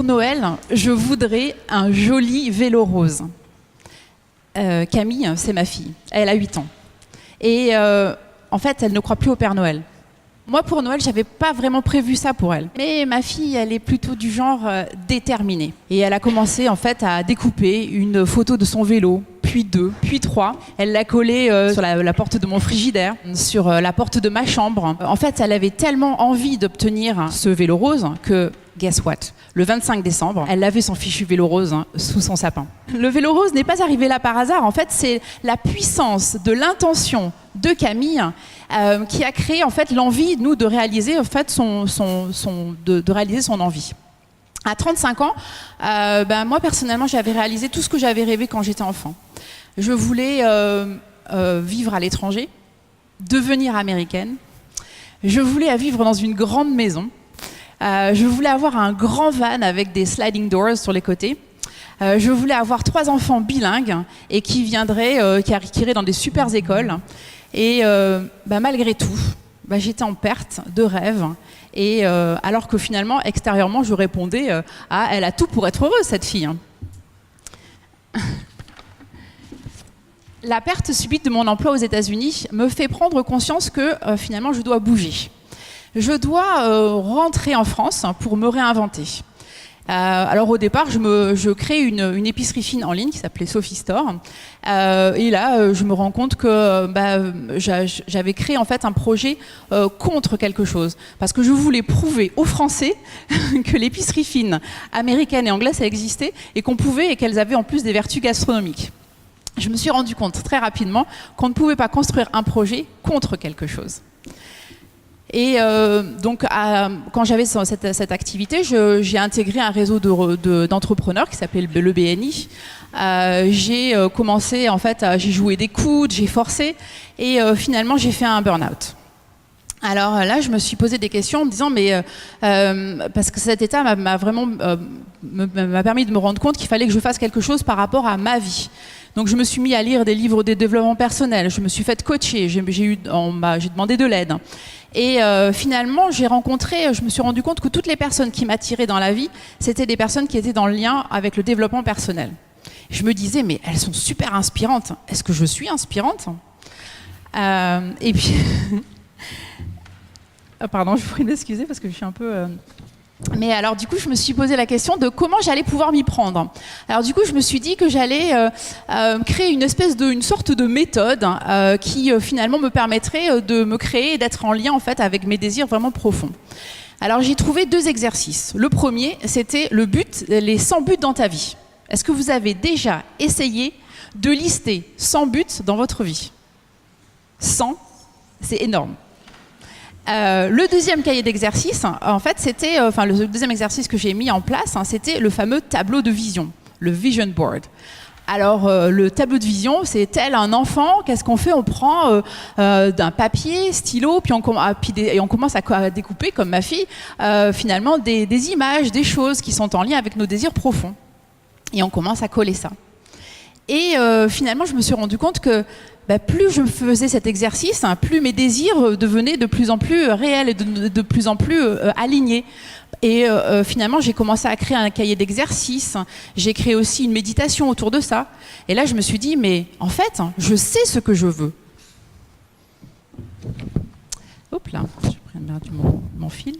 Noël, je voudrais un joli vélo rose. Camille, c'est ma fille. Elle a 8 ans. Et en fait, elle ne croit plus au Père Noël. Moi, pour Noël, j'avais pas vraiment prévu ça pour elle. Mais ma fille, elle est plutôt du genre déterminée. Et elle a commencé, en fait, à découper une photo de son vélo, puis 2, puis 3. Elle l'a collée sur la porte de mon frigidaire, sur la porte de ma chambre. En fait, elle avait tellement envie d'obtenir ce vélo rose que, guess what? Le 25 décembre, elle avait son fichu vélo rose sous son sapin. Le vélo rose n'est pas arrivé là par hasard. En fait, c'est la puissance de l'intention de Camille qui a créé en fait l'envie, nous, de réaliser en fait de réaliser son envie. À 35 ans, moi personnellement, j'avais réalisé tout ce que j'avais rêvé quand j'étais enfant. Je voulais vivre à l'étranger, devenir américaine. Je voulais vivre dans une grande maison. Je voulais avoir un grand van avec des sliding doors sur les côtés. Je voulais avoir 3 enfants bilingues et qui viendraient, qui iraient dans des super écoles. Et malgré tout, j'étais en perte de rêve. Et alors que finalement, extérieurement, je répondais elle a tout pour être heureuse, cette fille. La perte subite de mon emploi aux États-Unis me fait prendre conscience que finalement, je dois bouger. Je dois rentrer en France pour me réinventer. Alors au départ, je crée une épicerie fine en ligne qui s'appelait Sophie Store. Et là, je me rends compte que j'avais créé en fait un projet contre quelque chose. Parce que je voulais prouver aux Français que l'épicerie fine américaine et anglaise, ça existait et qu'on pouvait et qu'elles avaient en plus des vertus gastronomiques. Je me suis rendu compte très rapidement qu'on ne pouvait pas construire un projet contre quelque chose. Et donc, quand j'avais cette activité, j'ai intégré un réseau d'entrepreneurs qui s'appelait le BNI. J'ai commencé, en fait, j'ai joué des coudes, j'ai forcé, et finalement, j'ai fait un burn-out. Alors là, je me suis posé des questions en me disant, parce que cet état m'a vraiment permis de me rendre compte qu'il fallait que je fasse quelque chose par rapport à ma vie. Donc je me suis mis à lire des livres de développement personnel, je me suis fait coacher, j'ai demandé de l'aide. Et finalement, je me suis rendu compte que toutes les personnes qui m'attiraient dans la vie, c'était des personnes qui étaient dans le lien avec le développement personnel. Je me disais, mais elles sont super inspirantes. Est-ce que je suis inspirante? Et puis... Pardon, je vous prie d'excuser parce que je suis un peu... Mais alors du coup, je me suis posé la question de comment j'allais pouvoir m'y prendre. Alors du coup, je me suis dit que j'allais créer une sorte de méthode qui finalement me permettrait de me créer et d'être en lien en fait avec mes désirs vraiment profonds. Alors j'ai trouvé 2 exercices. Le premier, c'était les 100 buts dans ta vie. Est-ce que vous avez déjà essayé de lister 100 buts dans votre vie? 100, c'est énorme. Le deuxième cahier d'exercice, en fait, c'était, le deuxième exercice que j'ai mis en place, c'était le fameux tableau de vision, le vision board. Alors, le tableau de vision, c'est tel un enfant, qu'est-ce qu'on fait? On prend d'un papier, stylo, puis on commence à découper, comme ma fille, finalement, des images, des choses qui sont en lien avec nos désirs profonds. Et on commence à coller ça. Et finalement, je me suis rendu compte que plus je faisais cet exercice, plus mes désirs devenaient de plus en plus réels et de plus en plus alignés. Et finalement, j'ai commencé à créer un cahier d'exercices. J'ai créé aussi une méditation autour de ça. Et là, je me suis dit, mais en fait, je sais ce que je veux. Hop là, je vais perdre mon fil.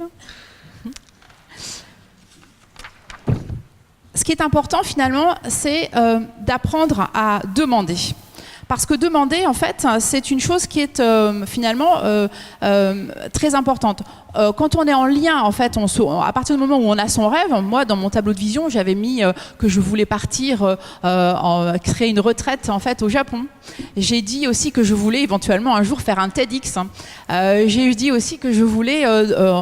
Ce qui est important, finalement, c'est d'apprendre à demander. Parce que demander, en fait, c'est une chose qui est finalement très importante. Quand on est en lien, en fait, à partir du moment où on a son rêve, moi, dans mon tableau de vision, j'avais mis que je voulais partir créer une retraite, en fait, au Japon. J'ai dit aussi que je voulais éventuellement un jour faire un TEDx. J'ai dit aussi que je voulais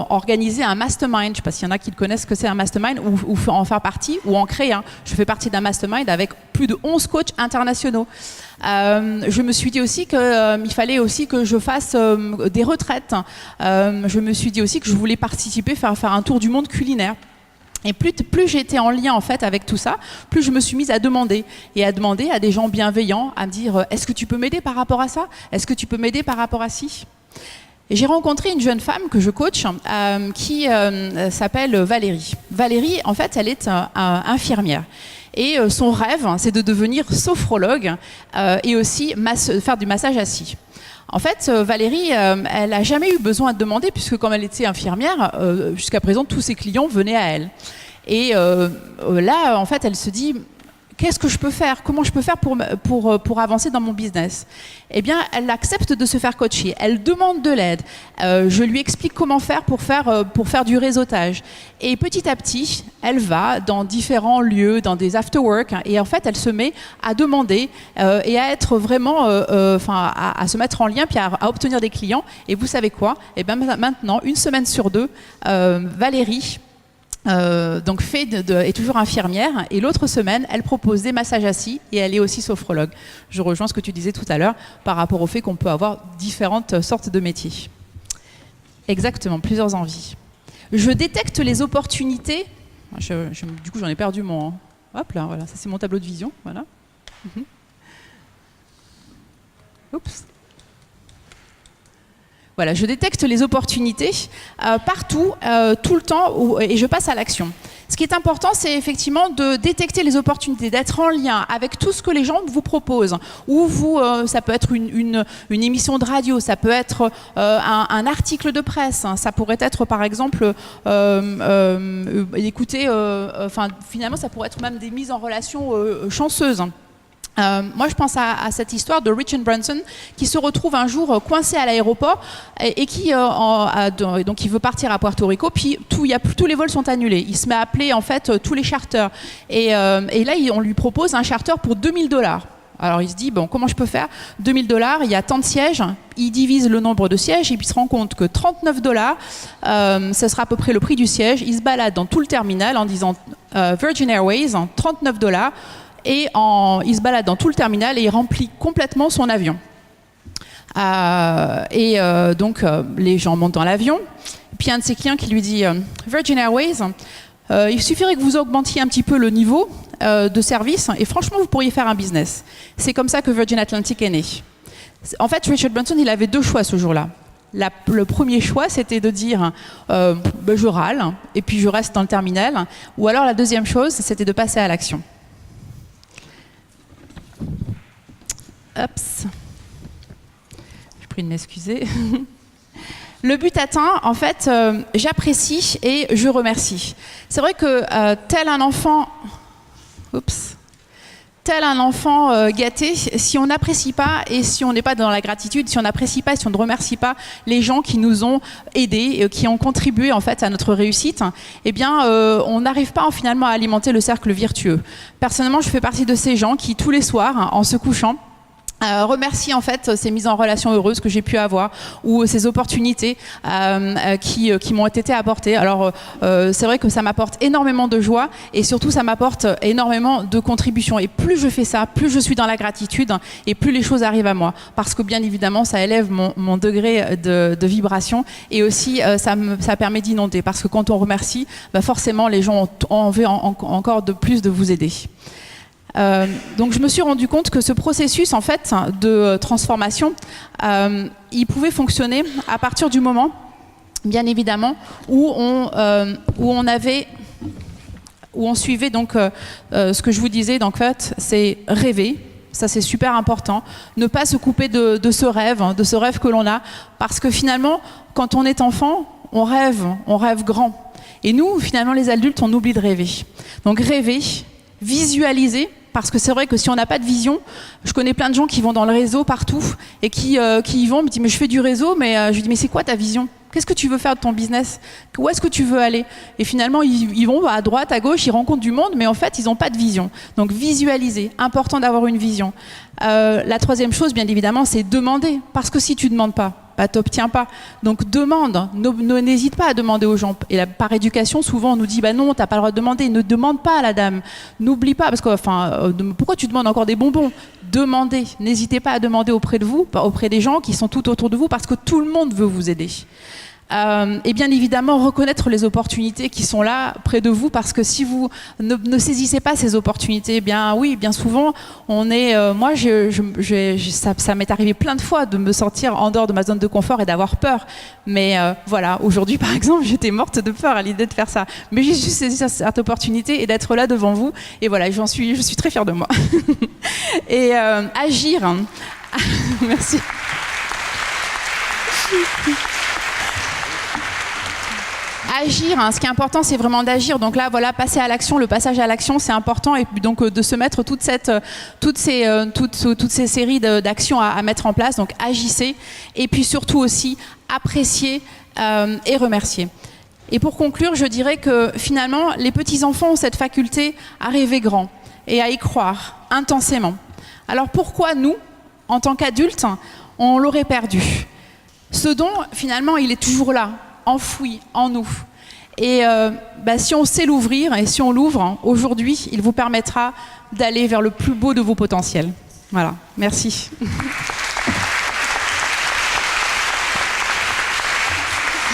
organiser un mastermind. Je ne sais pas s'il y en a qui le connaissent, ce que c'est un mastermind, ou en faire partie, ou en créer un. Je fais partie d'un mastermind avec plus de 11 coachs internationaux. Je me suis dit aussi qu'il fallait aussi que je fasse des retraites. Je me suis dit aussi que je voulais participer, faire un tour du monde culinaire. Et plus j'étais en lien en fait avec tout ça, plus je me suis mise à demander à des gens bienveillants, à me dire est-ce que tu peux m'aider par rapport à ça? Est-ce que tu peux m'aider par rapport à ci? Et j'ai rencontré une jeune femme que je coach qui s'appelle Valérie. Valérie, en fait, elle est infirmière. Et son rêve, c'est de devenir sophrologue et aussi faire du massage assis. En fait, Valérie, elle n'a jamais eu besoin de demander, puisque comme elle était infirmière, jusqu'à présent, tous ses clients venaient à elle. Et là, en fait, elle se dit... Qu'est-ce que je peux faire? Comment je peux faire pour avancer dans mon business? Eh bien, elle accepte de se faire coacher. Elle demande de l'aide. Je lui explique comment faire pour faire du réseautage. Et petit à petit, elle va dans différents lieux, dans des after-work. Et en fait, elle se met à demander et à être vraiment, à se mettre en lien, puis à obtenir des clients. Et vous savez quoi? Eh bien, maintenant, une semaine sur deux, Valérie... donc est toujours infirmière, et l'autre semaine elle propose des massages assis et elle est aussi sophrologue. Je rejoins ce que tu disais tout à l'heure par rapport au fait qu'on peut avoir différentes sortes de métiers. Exactement, plusieurs envies. Je détecte les opportunités. Du coup j'en ai perdu mon... Hop là, voilà, ça c'est mon tableau de vision. Voilà. Oups. Voilà, je détecte les opportunités partout, tout le temps, et je passe à l'action. Ce qui est important, c'est effectivement de détecter les opportunités, d'être en lien avec tout ce que les gens vous proposent. Ou ça peut être une émission de radio, ça peut être un article de presse, hein, ça pourrait être par exemple écouter, finalement ça pourrait être même des mises en relation chanceuses. Moi, je pense à cette histoire de Richard Branson qui se retrouve un jour coincé à l'aéroport et qui donc il veut partir à Puerto Rico, puis tous les vols sont annulés. Il se met à appeler en fait tous les charters et là on lui propose un charter pour $2000. Alors il se dit, bon, comment je peux faire? $2000, il y a tant de sièges, il divise le nombre de sièges et puis il se rend compte que $39, ce sera à peu près le prix du siège. Il se balade dans tout le terminal en disant Virgin Airways, $39. Et il se balade dans tout le terminal et il remplit complètement son avion. Donc les gens montent dans l'avion. Puis un de ses clients qui lui dit Virgin Airways, il suffirait que vous augmentiez un petit peu le niveau de service et franchement vous pourriez faire un business. C'est comme ça que Virgin Atlantic est né. En fait, Richard Branson, il avait deux choix ce jour-là. Le premier choix, c'était de dire je râle et puis je reste dans le terminal. Ou alors la deuxième chose, c'était de passer à l'action. Oups. Je prie de m'excuser. Le but atteint, en fait, j'apprécie et je remercie. C'est vrai que tel un enfant gâté, si on n'apprécie pas et si on n'est pas dans la gratitude, si on n'apprécie pas et si on ne remercie pas les gens qui nous ont aidés, qui ont contribué en fait à notre réussite, eh bien on n'arrive pas finalement à alimenter le cercle vertueux. Personnellement, je fais partie de ces gens qui tous les soirs, en se couchant, remercie en fait ces mises en relation heureuses que j'ai pu avoir ou ces opportunités qui m'ont été apportées. Alors c'est vrai que ça m'apporte énormément de joie et surtout ça m'apporte énormément de contributions. Et plus je fais ça, plus je suis dans la gratitude et plus les choses arrivent à moi. Parce que bien évidemment ça élève mon degré de vibration et aussi ça permet d'inonder. Parce que quand on remercie, forcément les gens ont envie encore de plus de vous aider. Donc je me suis rendu compte que ce processus en fait de transformation, il pouvait fonctionner à partir du moment, bien évidemment, où on suivait donc ce que je vous disais. Donc en fait, c'est rêver. Ça c'est super important. Ne pas se couper de ce rêve que l'on a, parce que finalement, quand on est enfant, on rêve grand. Et nous, finalement, les adultes, on oublie de rêver. Donc rêver, visualiser. Parce que c'est vrai que si on n'a pas de vision, je connais plein de gens qui vont dans le réseau partout et qui y vont, me disent mais je fais du réseau, mais je lui dis mais c'est quoi ta vision? Qu'est-ce que tu veux faire de ton business? Où est-ce que tu veux aller? Et finalement, ils vont à droite, à gauche, ils rencontrent du monde, mais en fait, ils n'ont pas de vision. Donc visualiser, important d'avoir une vision. La troisième chose, bien évidemment, c'est demander. Parce que si tu ne demandes pas, tu n'obtiens pas. Donc demande, n'hésite pas à demander aux gens. Et par éducation, souvent on nous dit non, tu n'as pas le droit de demander, ne demande pas à la dame. N'oublie pas, parce que pourquoi tu demandes encore des bonbons? Demandez, n'hésitez pas à demander auprès de vous, auprès des gens qui sont tout autour de vous, parce que tout le monde veut vous aider. Et bien évidemment reconnaître les opportunités qui sont là près de vous, parce que si vous ne saisissez pas ces opportunités, bien oui, bien souvent on est moi ça m'est arrivé plein de fois de me sentir en dehors de ma zone de confort et d'avoir peur, mais voilà, aujourd'hui par exemple j'étais morte de peur à l'idée de faire ça, mais j'ai juste saisi cette opportunité et d'être là devant vous, et voilà, je suis très fière de moi. Et agir. Merci. Agir, hein, ce qui est important, c'est vraiment d'agir. Donc là, voilà, passer à l'action, le passage à l'action, c'est important. Et puis donc de se mettre toutes ces séries d'actions à mettre en place. Donc agissez. Et puis surtout aussi apprécier et remercier. Et pour conclure, je dirais que finalement, les petits-enfants ont cette faculté à rêver grand et à y croire intensément. Alors pourquoi nous, en tant qu'adultes, on l'aurait perdu? Ce don, finalement, il est toujours là, enfoui en nous. Et si on sait l'ouvrir, et si on l'ouvre, aujourd'hui, il vous permettra d'aller vers le plus beau de vos potentiels. Voilà, merci.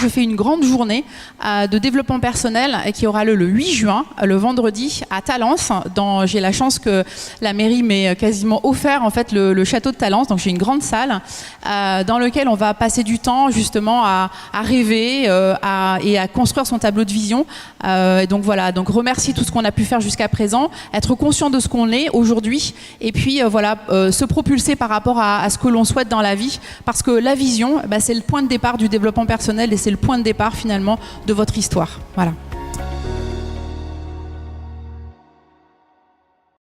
Je fais une grande journée de développement personnel qui aura lieu le 8 juin, le vendredi, à Talence. J'ai la chance que la mairie m'ait quasiment offert en fait, le château de Talence. Donc j'ai une grande salle dans laquelle on va passer du temps justement à rêver et à construire son tableau de vision. Et donc voilà, donc remercier tout ce qu'on a pu faire jusqu'à présent, être conscient de ce qu'on est aujourd'hui, et puis se propulser par rapport à ce que l'on souhaite dans la vie, parce que la vision, c'est le point de départ du développement personnel et c'est le point de départ finalement de votre histoire. Voilà.